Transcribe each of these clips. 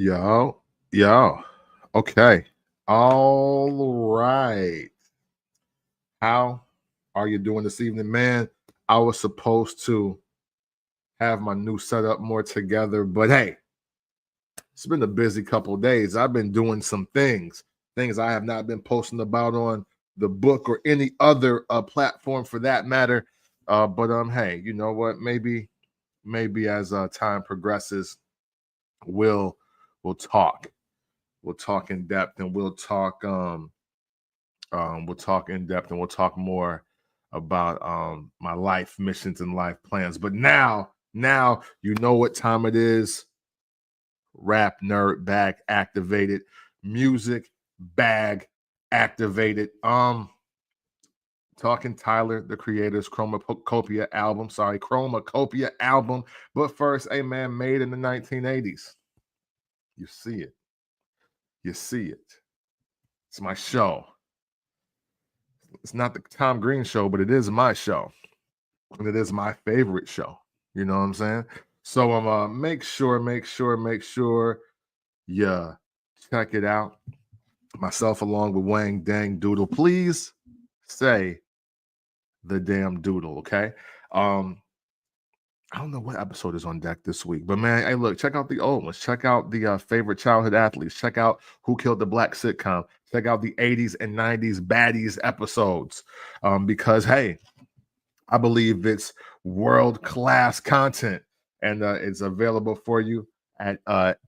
Yo, yo. Okay. All right. How are you doing this evening, man? I was supposed to have my new setup more together, but hey, it's been a busy couple of days. I've been doing some things I have not been posting about on the book or any other platform for that matter. But hey, you know what? Maybe as time progresses, we'll we'll talk. We'll talk in depth, and we'll talk in depth, and we'll talk more about my life missions and life plans. But now you know what time it is. Rap nerd bag activated, music bag activated. Talking Tyler, the creator's Chromacopia album. Sorry, Chromacopia album. But first, a man made in the 1980s. You see it. You see it. It's my show. It's not the Tom Green show, but it is my show. And it is my favorite show. You know what I'm saying? So make sure you check it out. Myself along with Wang Dang Doodle. Please say the damn doodle, okay? I don't know what episode is on deck this week, but man, hey, look, check out the old ones. Check out the favorite childhood athletes. Check out Who Killed the Black sitcom. Check out the 80s and 90s baddies episodes. Because hey, I believe it's world-class content, and it's available for you at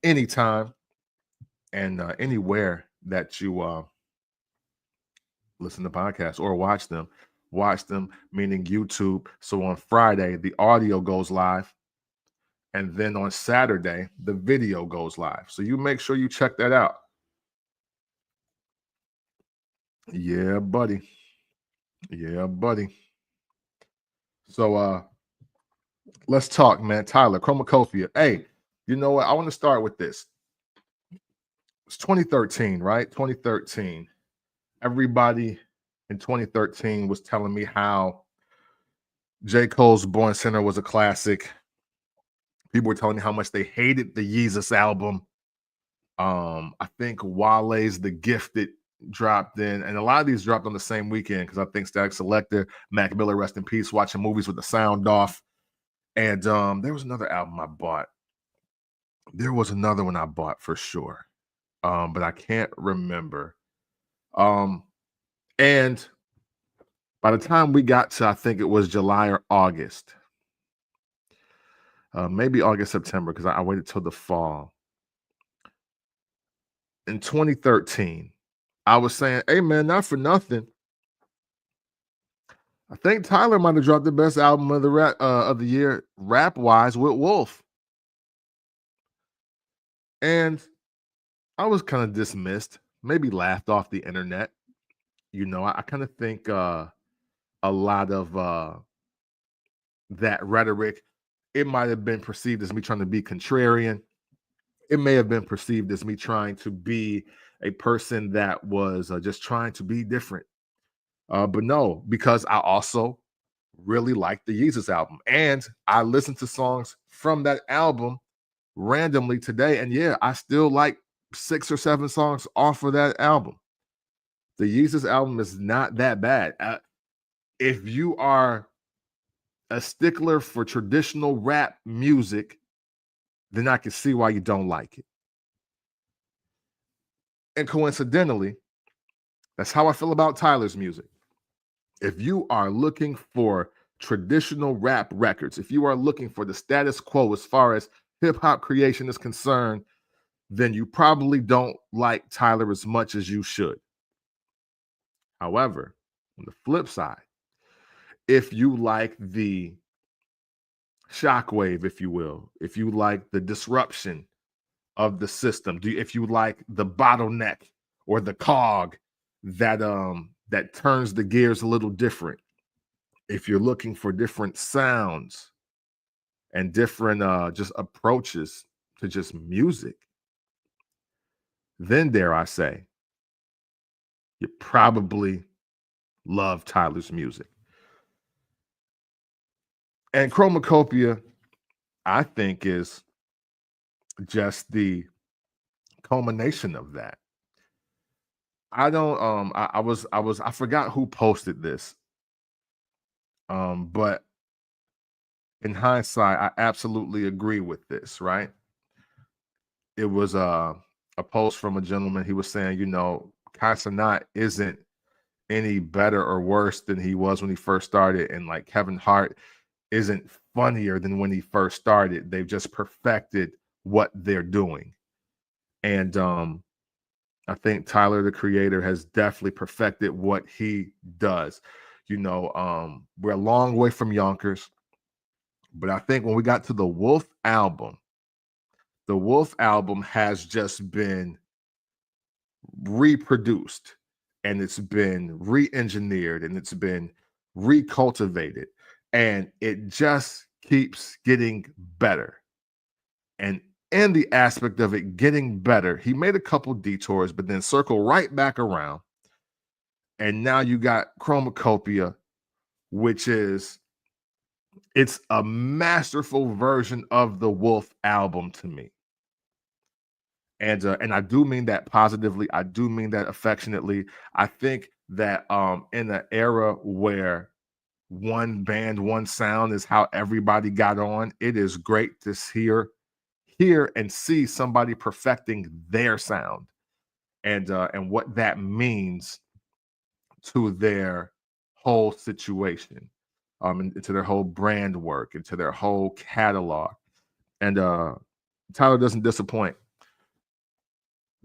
any time and anywhere that you listen to podcasts or watch them. Watch them, meaning YouTube. So on Friday, the audio goes live. And then on Saturday, the video goes live. So you make sure you check that out. Yeah, buddy. Yeah, buddy. So let's talk, man. Tyler, Chromacopia. Hey, you know what? I want to start with this. It's 2013, right? 2013. Everybody in 2013 was telling me how J. Cole's Born Sinner was a classic. People were telling me how much they hated the Yeezus album. I think Wale's The Gifted dropped in, and a lot of these dropped on the same weekend because I think Static Selector, Mac Miller, rest in peace, watching movies with the sound off. And there was another album I bought. There was another one I bought for sure. But I can't remember. And by the time we got to, I think it was July or August, maybe August, September, because I waited till the fall. In 2013, I was saying, hey, man, not for nothing. I think Tyler might have dropped the best album of the year, rap wise, with Wolf. And I was kind of dismissed, maybe laughed off the internet. You know, I kind of think a lot of that rhetoric, it might have been perceived as me trying to be contrarian. It may have been perceived as me trying to be a person that was just trying to be different. But no, because I also really liked the Yeezus album. And I listened to songs from that album randomly today. And yeah, I still like 6 or 7 songs off of that album. The Yeezus album is not that bad. If you are a stickler for traditional rap music, then I can see why you don't like it. And coincidentally, that's how I feel about Tyler's music. If you are looking for traditional rap records, if you are looking for the status quo as far as hip hop creation is concerned, then you probably don't like Tyler as much as you should. However, on the flip side, if you like the shockwave, if you will, if you like the disruption of the system, if you like the bottleneck or the cog that turns the gears a little different, if you're looking for different sounds and different just approaches to just music, then dare I say, you probably love Tyler's music. And Chromacopia, I think, is just the culmination of that. I don't I forgot who posted this. But in hindsight, I absolutely agree with this, right? It was a post from a gentleman. He was saying, you know, Casanat isn't any better or worse than he was when he first started, and like Kevin Hart isn't funnier than when he first started. They've just perfected what they're doing. And I think Tyler the Creator has definitely perfected what he does. You know, we're a long way from Yonkers, but I think when we got to the Wolf album has just been reproduced, and it's been re-engineered, and it's been recultivated, and it just keeps getting better. And in the aspect of it getting better, he made a couple detours, but then circle right back around. And now you got Chromacopia, which is it's a masterful version of the Wolf album to me. And I do mean that positively. I do mean that affectionately. I think that in an era where one band, one sound is how everybody got on, it is great to hear and see somebody perfecting their sound, and what that means to their whole situation, and to their whole brand work, and to their whole catalog. And Tyler doesn't disappoint.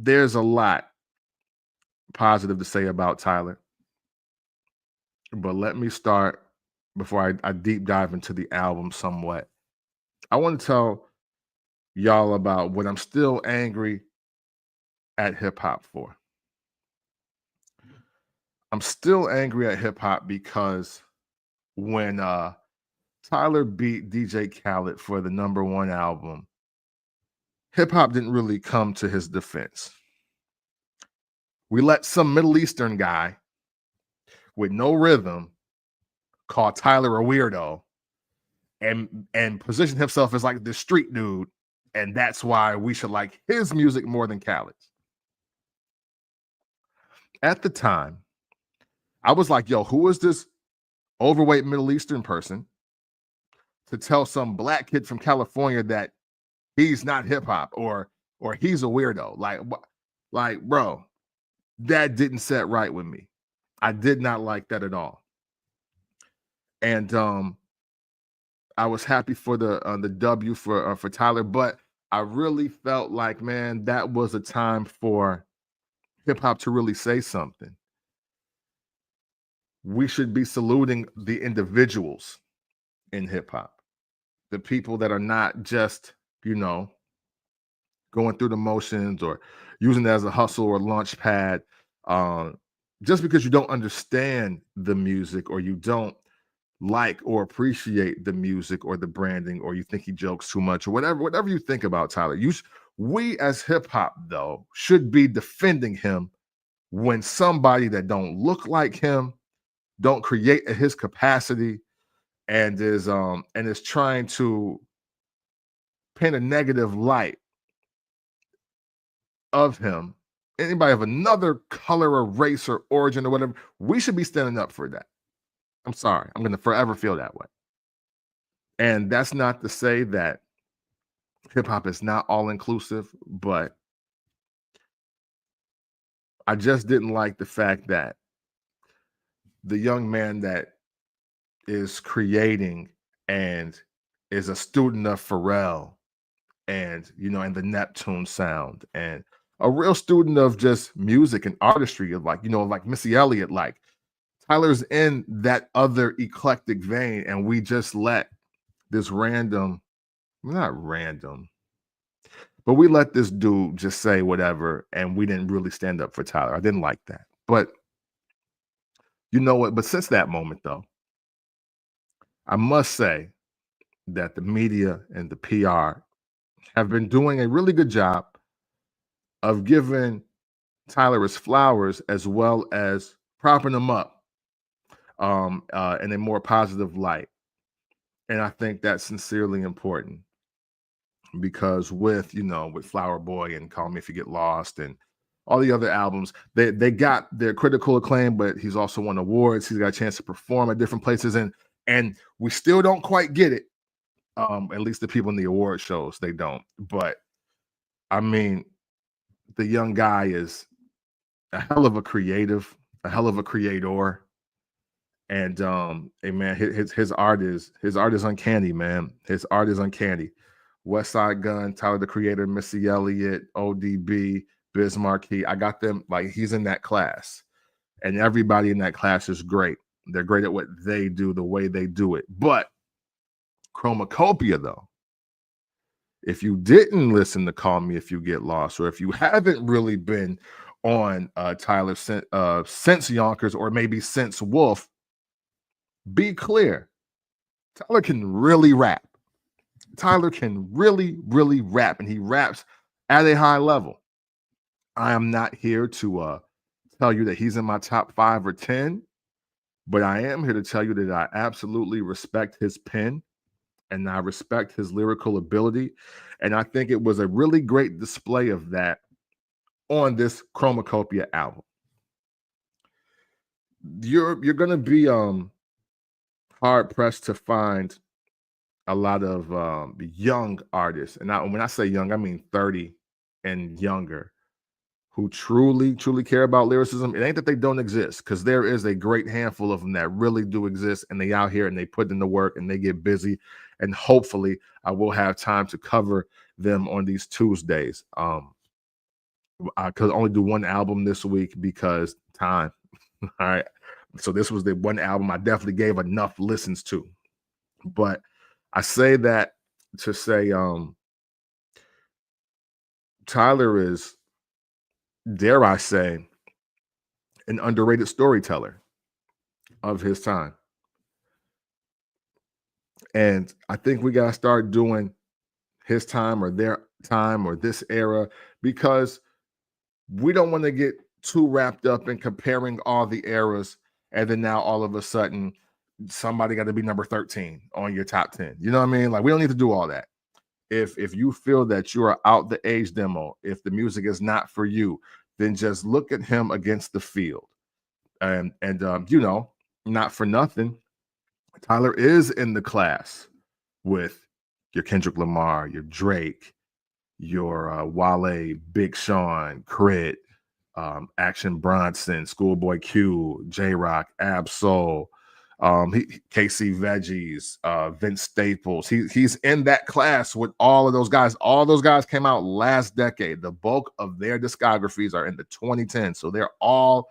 There's a lot positive to say about Tyler, but let me start before I deep dive into the album somewhat. I want to tell y'all about what I'm still angry at hip hop for. I'm still angry at hip hop because when Tyler beat DJ Khaled for the #1 album, hip hop didn't really come to his defense. We let some Middle Eastern guy with no rhythm call Tyler a weirdo and position himself as like the street dude, and that's why we should like his music more than Khaled's. At the time, I was like, yo, who is this overweight Middle Eastern person to tell some black kid from California that he's not hip hop or he's a weirdo? Like, bro, that didn't set right with me. I did not like that at all. And I was happy for the W for Tyler, but I really felt like, man, that was a time for hip hop to really say something. We should be saluting the individuals in hip hop, the people that are not just, you know, going through the motions or using it as a hustle or launch pad. Just because you don't understand the music, or you don't like or appreciate the music or the branding, or you think he jokes too much, or whatever you think about Tyler, we as hip hop though should be defending him when somebody that don't look like him, don't create at his capacity, and is trying to paint a negative light of him, anybody of another color or race or origin or whatever, we should be standing up for that. I'm sorry, I'm going to forever feel that way. And that's not to say that hip hop is not all inclusive, but I just didn't like the fact that the young man that is creating and is a student of Pharrell, and and the Neptune sound, and a real student of just music and artistry, of like Missy Elliott, like Tyler's in that other eclectic vein, and we just let this random, not random, but we let this dude just say whatever, and we didn't really stand up for Tyler. I didn't like that. But you know what? But since that moment, though, I must say that the media and the PR have been doing a really good job of giving Tyler his flowers, as well as propping him up in a more positive light. And I think that's sincerely important. because with with Flower Boy and Call Me If You Get Lost and all the other albums, they got their critical acclaim, but he's also won awards. He's got a chance to perform at different places, and we still don't quite get it. At least the people in the award shows, they don't. But I mean, the young guy is a hell of a creative, a hell of a creator. And hey man, his art is uncanny, man. His art is uncanny. West Side Gun, Tyler the Creator, Missy Elliott, ODB, Biz Markie. I got them like he's in that class, and everybody in that class is great. They're great at what they do, the way they do it. But CHROMAKOPIA, though, if you didn't listen to Call Me If You Get Lost, or if you haven't really been on Tyler since Yonkers, or maybe since Wolf, be clear, Tyler can really rap. Tyler can really, really rap, and he raps at a high level. I am not here to tell you that he's in my top 5 or 10, but I am here to tell you that I absolutely respect his pen and I respect his lyrical ability. And I think it was a really great display of that on this CHROMAKOPIA album. You're gonna be hard pressed to find a lot of young artists, and when I say young, I mean 30 and younger, who truly care about lyricism. It ain't that they don't exist, because there is a great handful of them that really do exist, and they out here and they put in the work and they get busy, and hopefully I will have time to cover them on these Tuesdays. I could only do one album this week because time. All right, so this was the one album I definitely gave enough listens to. But I say that to say Tyler is, dare I say, an underrated storyteller of his time. And I think we got to start doing his time or their time or this era, because we don't want to get too wrapped up in comparing all the eras, and then now all of a sudden somebody got to be number 13 on your top 10. You know what I mean? Like, we don't need to do all that. If you feel that you are out the age demo, if the music is not for you, then just look at him against the field. And not for nothing, Tyler is in the class with your Kendrick Lamar, your Drake, your Wale, Big Sean, Crit, Action Bronson, Schoolboy Q, J Rock, Ab Soul, KC Veggies, Vince Staples. He's in that class with all of those guys. All those guys came out last decade. The bulk of their discographies are in the 2010s, so they're all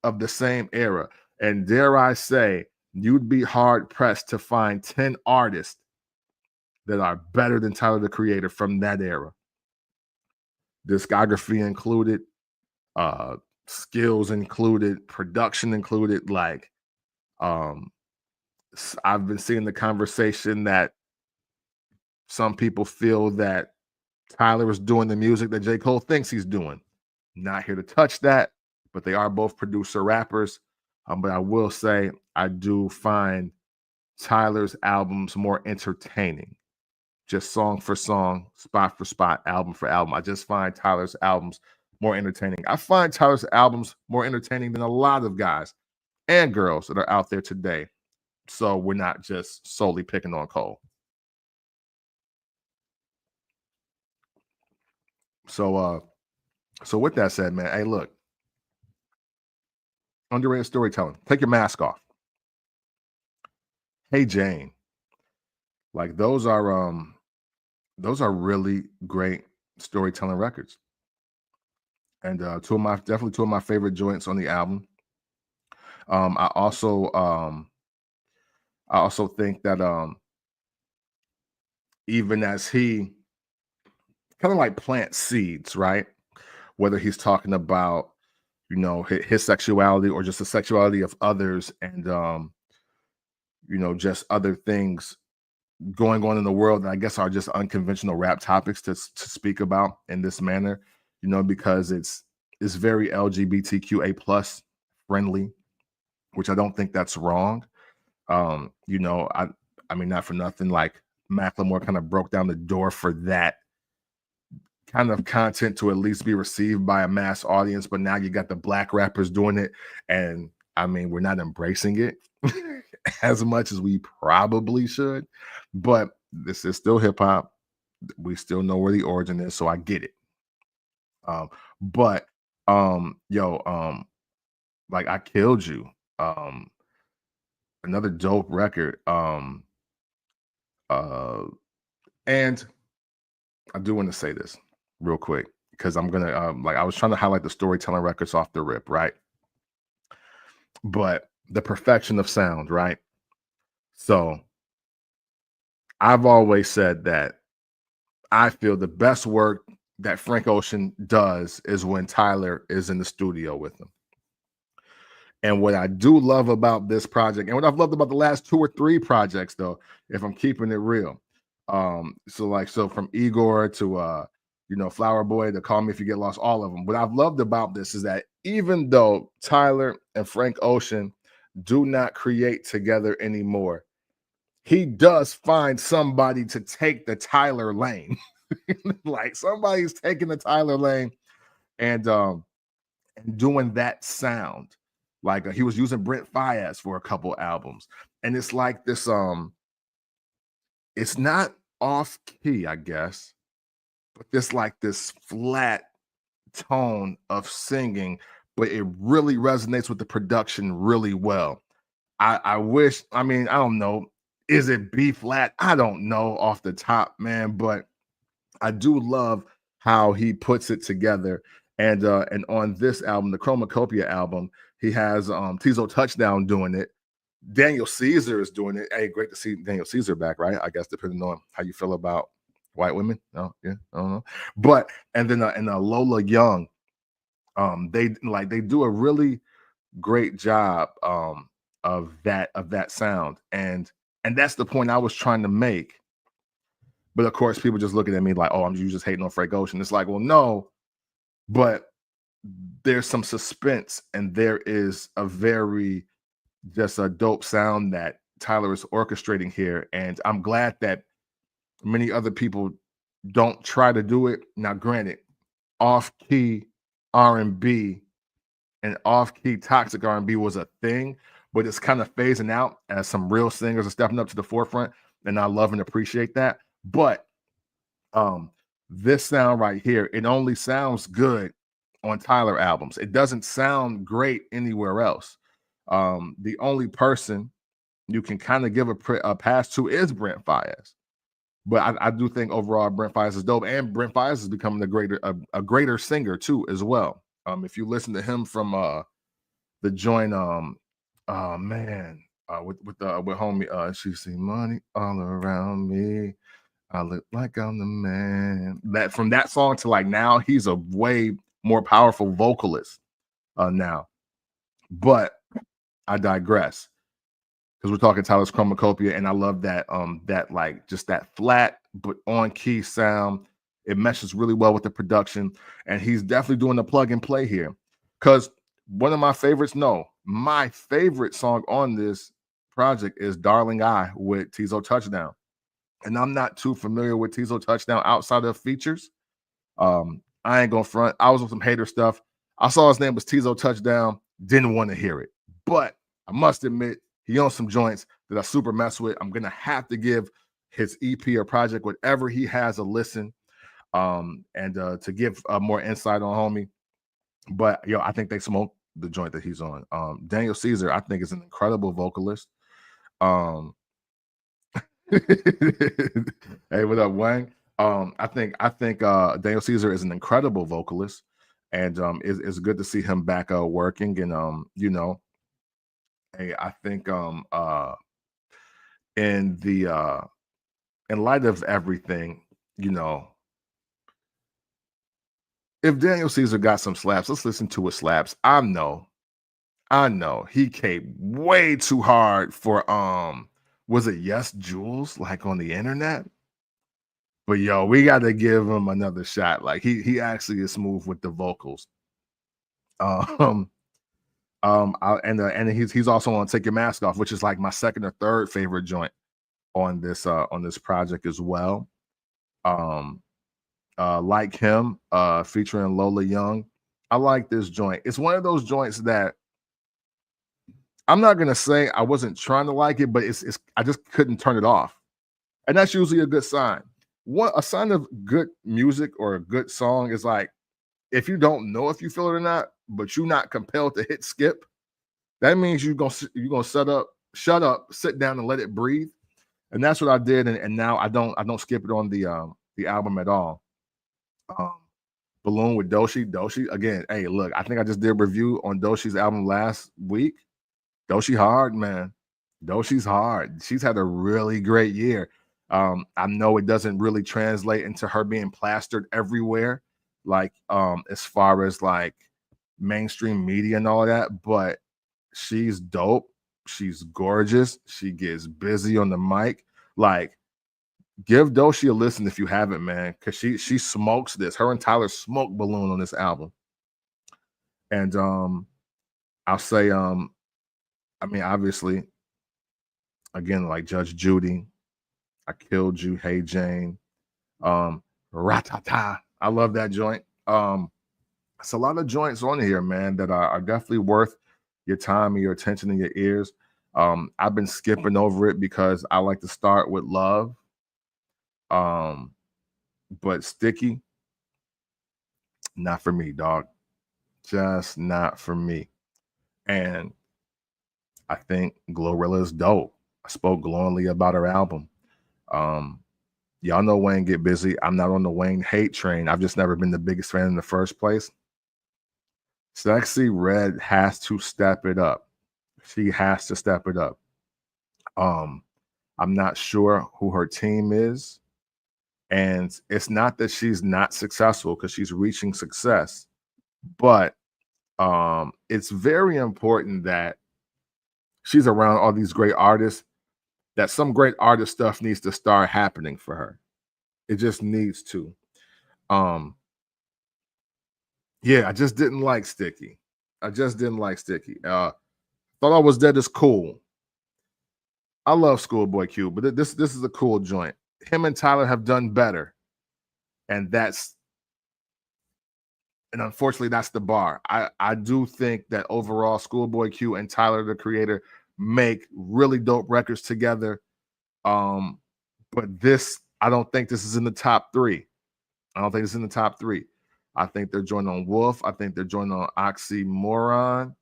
of the same era. And dare I say, you'd be hard pressed to find 10 artists that are better than Tyler the Creator from that era. Discography included, skills included, production included. Like, I've been seeing the conversation that some people feel that Tyler is doing the music that J. Cole thinks he's doing. Not here to touch that, but they are both producer rappers. But I will say I do find Tyler's albums more entertaining, just song for song, spot for spot, album for album. I just find Tyler's albums more entertaining. I find Tyler's albums more entertaining than a lot of guys and girls that are out there today. So we're not just solely picking on Cole. So with that said, man, hey, look, underrated storytelling. Take your mask off. Hey Jane. Like, those are really great storytelling records. And definitely two of my favorite joints on the album. I also think that even as he kind of like plants seeds, right? Whether he's talking about, his sexuality or just the sexuality of others, and just other things going on in the world that I guess are just unconventional rap topics to speak about in this manner, because it's very LGBTQA plus friendly, which I don't think that's wrong. I mean, not for nothing, like Macklemore kind of broke down the door for that kind of content to at least be received by a mass audience. But now you got the black rappers doing it, and I mean, we're not embracing it as much as we probably should. But this is still hip hop. We still know where the origin is, so I get it. Um, but yo, like I killed you. Um, Another dope record. Uh, and I do want to say this real quick because I'm gonna like I was trying to highlight the storytelling records off the rip, right? But the perfection of sound, right? So I've always said that I feel the best work that Frank Ocean does is when Tyler is in the studio with him. And what I do love about this project, and what I've loved about the last 2 or 3 projects, though, if I'm keeping it real, so from Igor to Flower Boy to Call Me If You Get Lost, all of them. What I've loved about this is that even though Tyler and Frank Ocean do not create together anymore, he does find somebody to take the Tyler lane. Like somebody's taking the Tyler lane and doing that sound. Like he was using Brent Faiyaz for a couple albums, and it's like this. It's not off key, I guess, but it's like this flat tone of singing, but it really resonates with the production really well. I wish. I mean, I don't know. Is it B flat? I don't know off the top, man, but I do love how he puts it together. And on this album, the CHROMAKOPIA album, he has Tizo Touchdown doing it. Daniel Caesar is doing it. Hey, great to see Daniel Caesar back, right? I guess depending on how you feel about white women. No, yeah, I don't know. But and then Lola Young, they do a really great job of that sound. And that's the point I was trying to make. But of course, people just looking at me like, oh, you just hating on Frank Ocean. It's like, well, no, but there's some suspense and there is just a dope sound that Tyler is orchestrating here. And I'm glad that many other people don't try to do it. Now, granted, off-key R&B and off-key toxic R&B was a thing, but it's kind of phasing out as some real singers are stepping up to the forefront. And I love and appreciate that. But this sound right here, it only sounds good on Tyler albums. It doesn't sound great anywhere else. The only person you can kind of give a pass to is Brent Faiyaz. But I do think overall Brent Faiyaz is dope, and Brent Faiyaz is becoming a greater singer too as well. If you listen to him from the joint, oh man, with homie, she see money all around me. I look like I'm the man. That from that song to like now, he's a way more powerful vocalist now. But I digress because we're talking Tyler's CHROMAKOPIA, and I love that like just that flat but on key sound. It meshes really well with the production, and he's definitely doing the plug and play here. Because one of my favorites, no, my favorite song on this project is "Darling I" with Tizo Touchdown. And I'm not too familiar with Tizo Touchdown outside of features. I ain't gonna front. I was on some hater stuff. I saw his name was Tizo Touchdown. Didn't want to hear it, but I must admit he owns some joints that I super mess with. I'm gonna have to give his EP or project, whatever he has, a listen. And to give more insight on homie. But I think they smoked the joint that he's on. Daniel Caesar, I think, is an incredible vocalist. Hey, what up, Wang? I think Daniel Caesar is an incredible vocalist, and it's good to see him back working. And hey, I think in the in light of everything, if Daniel Caesar got some slaps, let's listen to his slaps. I know he came way too hard for was it Yes Jules, like on the internet? But we got to give him another shot. Like he actually is smooth with the vocals. And he's also on Take Your Mask Off, which is like my second or third favorite joint on this project as well. Um, like him, featuring Lola Young. I like this joint. It's one of those joints that I'm not gonna say I wasn't trying to like it, but it's I just couldn't turn it off. And that's usually a good sign. What a sign of good music or a good song is like if you don't know if you feel it or not, but you're not compelled to hit skip, that means you're gonna shut up, sit down and let it breathe. And that's what I did. And now I don't skip it on the album at all. Um, Balloon with Doshi. Doshi again. Hey, look, I think I just did a review on Doshi's album last week. Doshi hard, man. Doshi's hard. She's had a really great year. I know it doesn't really translate into her being plastered everywhere, like as far as like mainstream media and all that, but she's dope. She's gorgeous. She gets busy on the mic. Like, give Doshi a listen if you haven't, man, because she smokes this. Her and Tyler smoke Balloon on this album. And I'll say, I mean, obviously, again, like Judge Judy, I Killed You, Hey Jane, Ratata. I love that joint. It's a lot of joints on here, man, that are definitely worth your time and your attention and your ears. I've been skipping over it because I like to start with Love. But Sticky, not for me, dog. Just not for me. And I think Glorilla is dope. I spoke glowingly about her album. Um, y'all know Wayne get busy. I'm not on the Wayne hate train. I've just never been the biggest fan in the first place. Sexy Red has to step it up. She has to step it up. Um, I'm not sure who her team is. And it's not that she's not successful because she's reaching success, but it's very important that she's around all these great artists, that some great artist stuff needs to start happening for her. It just needs to. Um, yeah, I just didn't like Sticky. I just didn't like Sticky. Thought I Was Dead is cool. I love Schoolboy Q, but this is a cool joint. Him and Tyler have done better, and unfortunately that's the bar. I do think that overall Schoolboy Q and Tyler the Creator make really dope records together. But this I don't think this is in the top 3. I don't think it's in the top 3. I think they're joined on Wolf. I think they're joined on Oxymoron,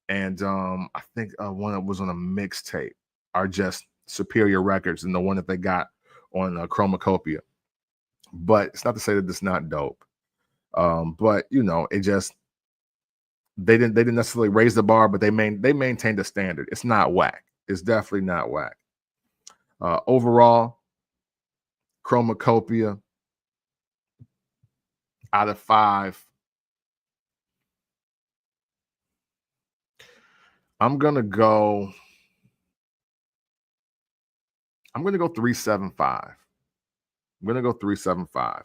and I think one that was on a mixtape are just superior records than the one that they got on CHROMAKOPIA. But it's not to say that it's not dope. But you know, it just they didn't necessarily raise the bar, but they maintained the standard. It's not whack. It's definitely not whack. Overall, CHROMAKOPIA out of 5. I'm gonna go 375. I'm gonna go 375.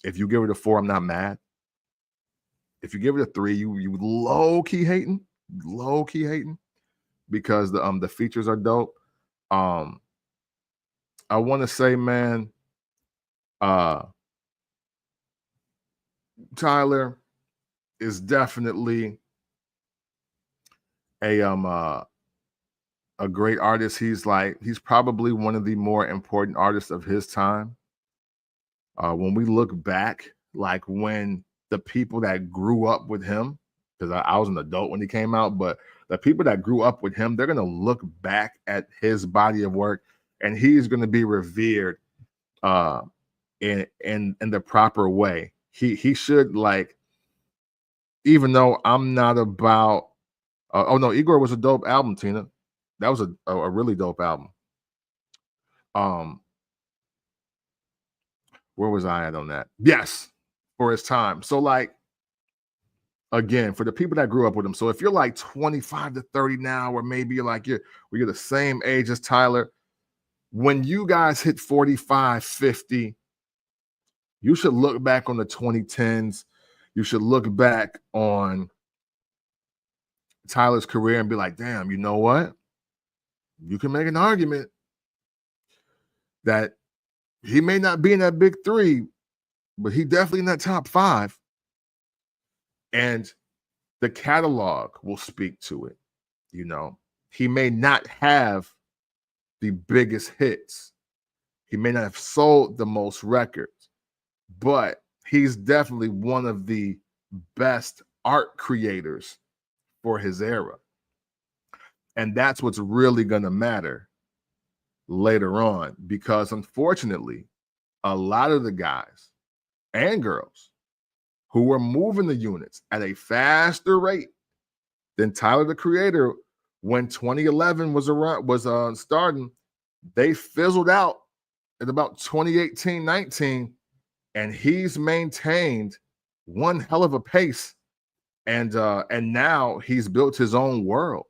If you give it a 4, I'm not mad. If you give it a 3, you low-key hating, because the features are dope. I want to say, man, Tyler is definitely a great artist. He's probably one of the more important artists of his time. When we look back, like when the people that grew up with him, because I was an adult when he came out, but the people that grew up with him, they're gonna look back at his body of work, and he's gonna be revered in the proper way. He should, like, even though I'm not about oh no, Igor was a dope album, Tina. That was a really dope album. Um, where was I at on that? Yes, for his time. So, like, again, for the people that grew up with him. So if you're like 25 to 30 now, or maybe you're the same age as Tyler, when you guys hit 45, 50, you should look back on the 2010s. You should look back on Tyler's career and be like, damn, you know what? you can make an argument that he may not be in that big three, but he definitely in that top five. And the catalog will speak to it. You know, he may not have the biggest hits. He may not have sold the most records, but he's definitely one of the best art creators for his era. And that's what's really going to matter later on, because unfortunately, a lot of the guys and girls who were moving the units at a faster rate than Tyler the Creator when 2011 was starting, they fizzled out at about 2018-19, and he's maintained one hell of a pace. And now he's built his own world.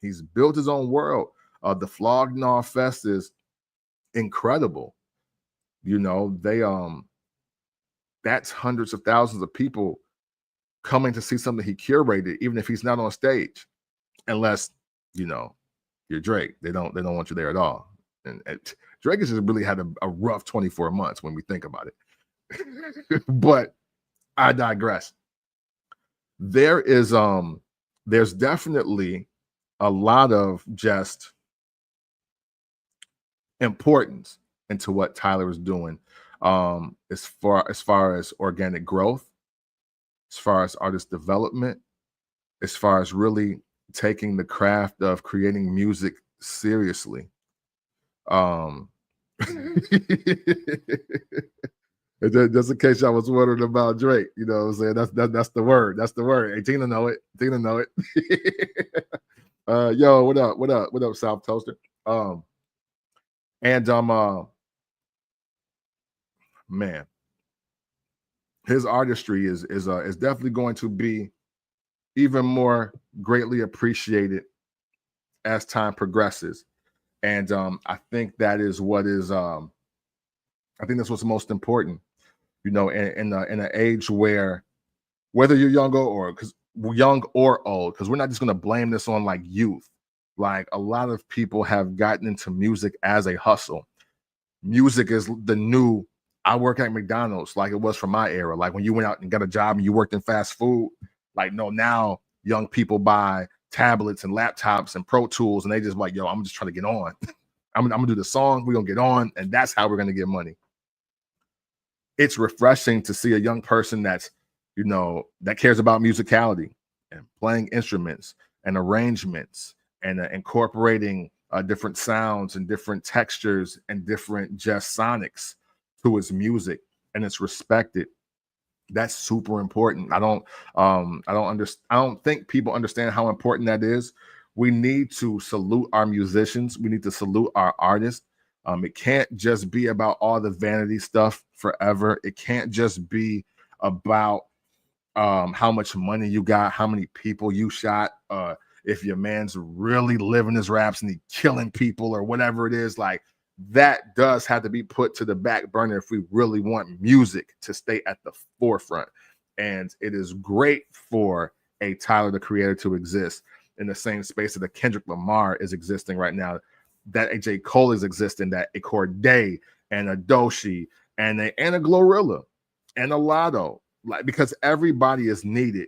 He's built his own world. The Flog Gnaw Fest is incredible. You know, that's hundreds of thousands of people coming to see something he curated, even if he's not on stage, unless, you know, you're Drake. They don't want you there at all. And Drake has just really had a rough 24 months when we think about it. But I digress. There's definitely a lot of just importance into what Tyler is doing, as far as organic growth, as far as artist development, as far as really taking the craft of creating music seriously. Just in case y'all was wondering about Drake, you know what I'm saying? That's the word. That's the word. Hey, Tina know it. Tina know it. Yo, what up? What up? What up, South Toaster? Man, his artistry is definitely going to be even more greatly appreciated as time progresses. And I think that is what is I think that's what's most important, you know, in an age where, whether you're young or old, because we're not just going to blame this on like youth. Like, a lot of people have gotten into music as a hustle. Music is the new, I work at McDonald's, like it was from my era. Like when you went out and got a job and you worked in fast food, like, no, now young people buy tablets and laptops and Pro Tools, and they just like, yo, I'm just trying to get on. I'm gonna do the song, we're gonna get on, and that's how we're gonna get money. It's refreshing to see a young person that's, you know, that cares about musicality and playing instruments and arrangements and incorporating different sounds and different textures and different just sonics to his music, and it's respected. That's super important. I don't think people understand how important that is. We need to salute our musicians. We need to salute our artists. It can't just be about all the vanity stuff forever. It can't just be about how much money you got, how many people you shot, if your man's really living his raps and he killing people or whatever it is. Like, that does have to be put to the back burner if we really want music to stay at the forefront. And it is great for a Tyler the Creator to exist in the same space that a Kendrick Lamar is existing right now, that a J. Cole is existing, that a Corday and a Doshi and a Glorilla and a Lotto, like, because everybody is needed,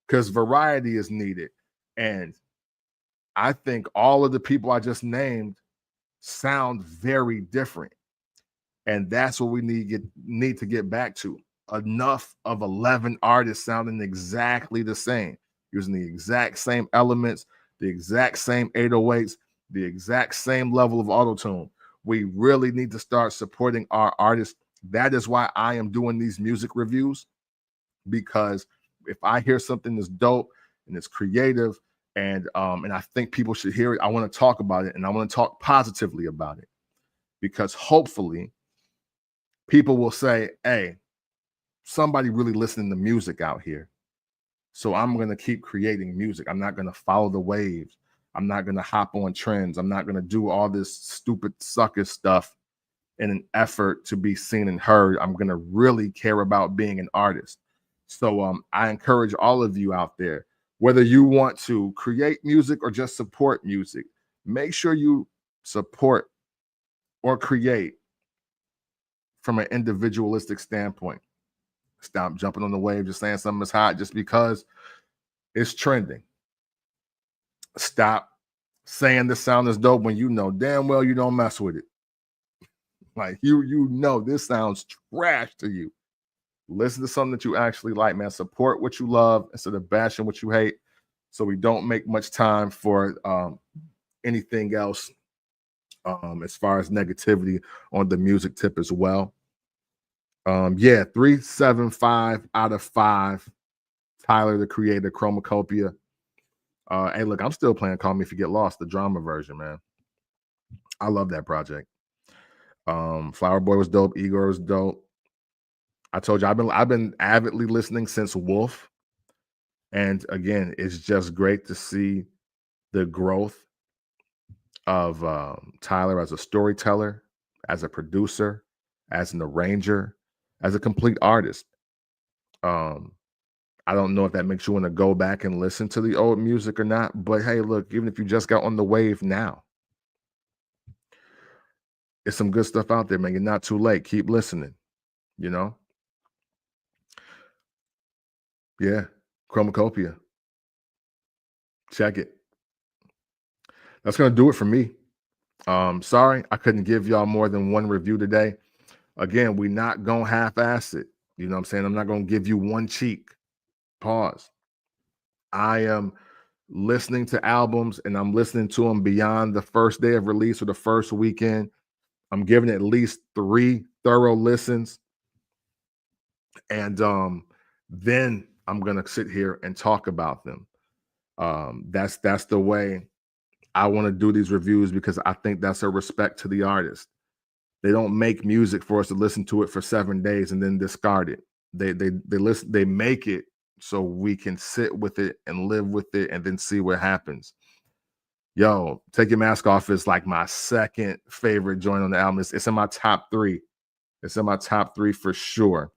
because variety is needed. And I think all of the people I just named sound very different, and that's what we need to get back to. Enough of 11 artists sounding exactly the same, using the exact same elements, the exact same 808s, the exact same level of auto-tune. We really need to start supporting our artists. That is why I am doing these music reviews, because if I hear something that's dope and it's creative, and I think people should hear it, I want to talk about it, and I want to talk positively about it, because hopefully people will say, hey, somebody really listening to music out here. So I'm going to keep creating music. I'm not going to follow the waves. I'm not going to hop on trends. I'm not going to do all this stupid sucker stuff in an effort to be seen and heard. I'm going to really care about being an artist. So I encourage all of you out there, whether you want to create music or just support music, make sure you support or create from an individualistic standpoint. Stop jumping on the wave, just saying something is hot just because it's trending. Stop saying the sound is dope when you know damn well you don't mess with it. Like you know this sounds trash to you. Listen to something that you actually like, man. Support what you love instead of bashing what you hate. So we don't make much time for anything else as far as negativity on the music tip as well. Yeah, 3.75 out of 5. Tyler, the creator, CHROMAKOPIA. Hey, look, I'm still playing Call Me If You Get Lost, the drama version, man. I love that project. Flower Boy was dope. Igor was dope. I told you I've been avidly listening since Wolf. And again, it's just great to see the growth of Tyler as a storyteller, as a producer, as an arranger, as a complete artist. I don't know if that makes you want to go back and listen to the old music or not, but hey, look, even if you just got on the wave now, it's some good stuff out there, man. You're not too late. Keep listening, you know? Yeah, CHROMAKOPIA. Check it. That's going to do it for me. Sorry, I couldn't give y'all more than one review today. Again, we not going to half-ass it. You know what I'm saying? I'm not going to give you one cheek. Pause. I am listening to albums and I'm listening to them beyond the first day of release or the first weekend. I'm giving at least 3 thorough listens. And then I'm going to sit here and talk about them. That's the way I want to do these reviews because I think that's a respect to the artist. They don't make music for us to listen to it for 7 days and then discard it. They make it so we can sit with it and live with it and then see what happens. Yo, Take Your Mask Off is like my second favorite joint on the album. It's in my top 3. It's in my top 3 for sure.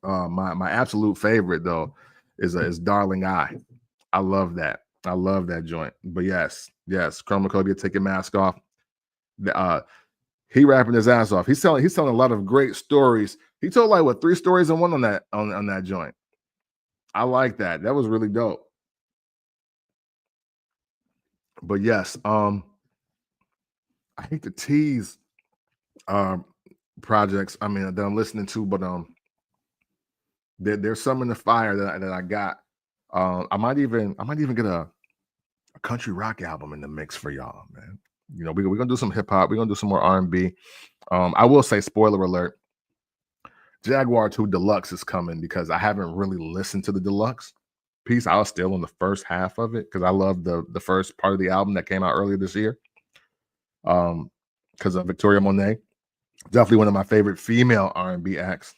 My absolute favorite though is Darling I. I love that. I love that joint. But yes, CHROMAKOPIA, Take Your Mask Off. He rapping his ass off. He's telling a lot of great stories. He told like what 3 stories in one on that joint. I like that. That was really dope. But yes, I hate to tease projects. I mean that I'm listening to, but there's some in the fire that I got. I might even get a country rock album in the mix for y'all, man. You know, we're gonna do some hip hop. We're gonna do some more R&B. I will say, spoiler alert, Jaguar 2 Deluxe is coming because I haven't really listened to the Deluxe piece. I was still on the first half of it because I love the first part of the album that came out earlier this year. Because of Victoria Monet, definitely one of my favorite female R&B acts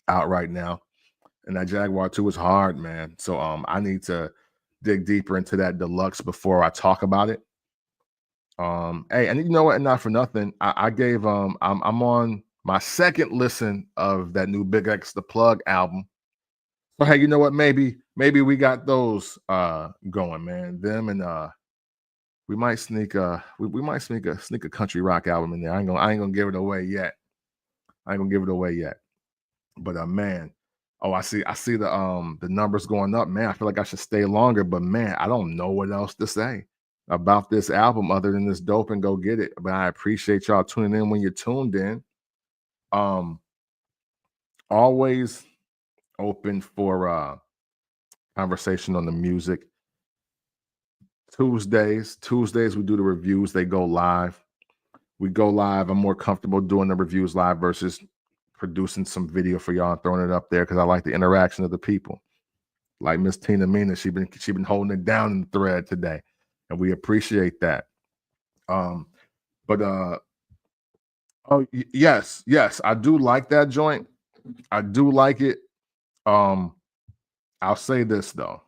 out right now. And that Jaguar 2 is hard, man. So I need to dig deeper into that Deluxe before I talk about it. Hey, and you know what? And not for nothing, I gave I'm on my second listen of that new Big X The Plug album. So hey, you know what? Maybe we got those going, man. Them and we might sneak we might sneak a country rock album in there. I ain't gonna give it away yet. But man, oh, I see the numbers going up, man. I feel like I should stay longer, but man, I don't know what else to say about this album other than this dope and go get it. But I appreciate y'all tuning in when you're tuned in. Always open for conversation on the music. Tuesdays we do the reviews. They go live. We go live. I'm more comfortable doing the reviews live versus producing some video for y'all and throwing it up there because I like the interaction of the people. Like Miss Tina Mina, she been holding it down in the thread today, and we appreciate that. Yes, I do like that joint. I do like it. I'll say this though.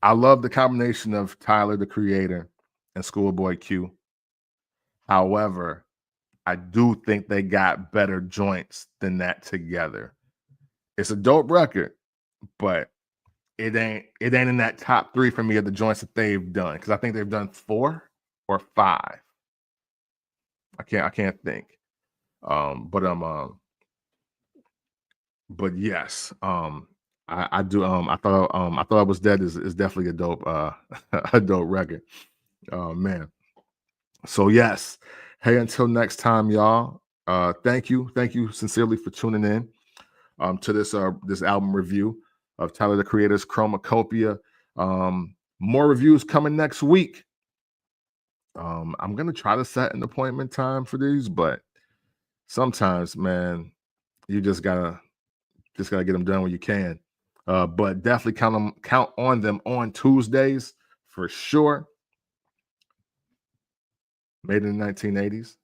I love the combination of Tyler, the creator, and Schoolboy Q. However, I do think they got better joints than that together. It's a dope record, but it ain't in that top 3 for me of the joints that they've done, because I think they've done 4 or 5. I can't think. But but yes, I do. I thought I was dead is definitely a dope a dope record. Oh man. So yes. Hey, until next time, y'all. Thank you sincerely for tuning in to this album review of Tyler the Creator's Chromacopia. More reviews coming next week. I'm gonna try to set an appointment time for these, but sometimes, man, you just gotta get them done when you can. But definitely count on them on Tuesdays for sure. Made in the 1980s,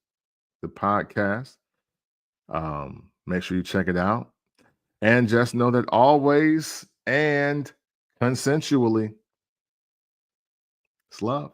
the podcast. Make sure you check it out. And just know that always and consensually, it's love.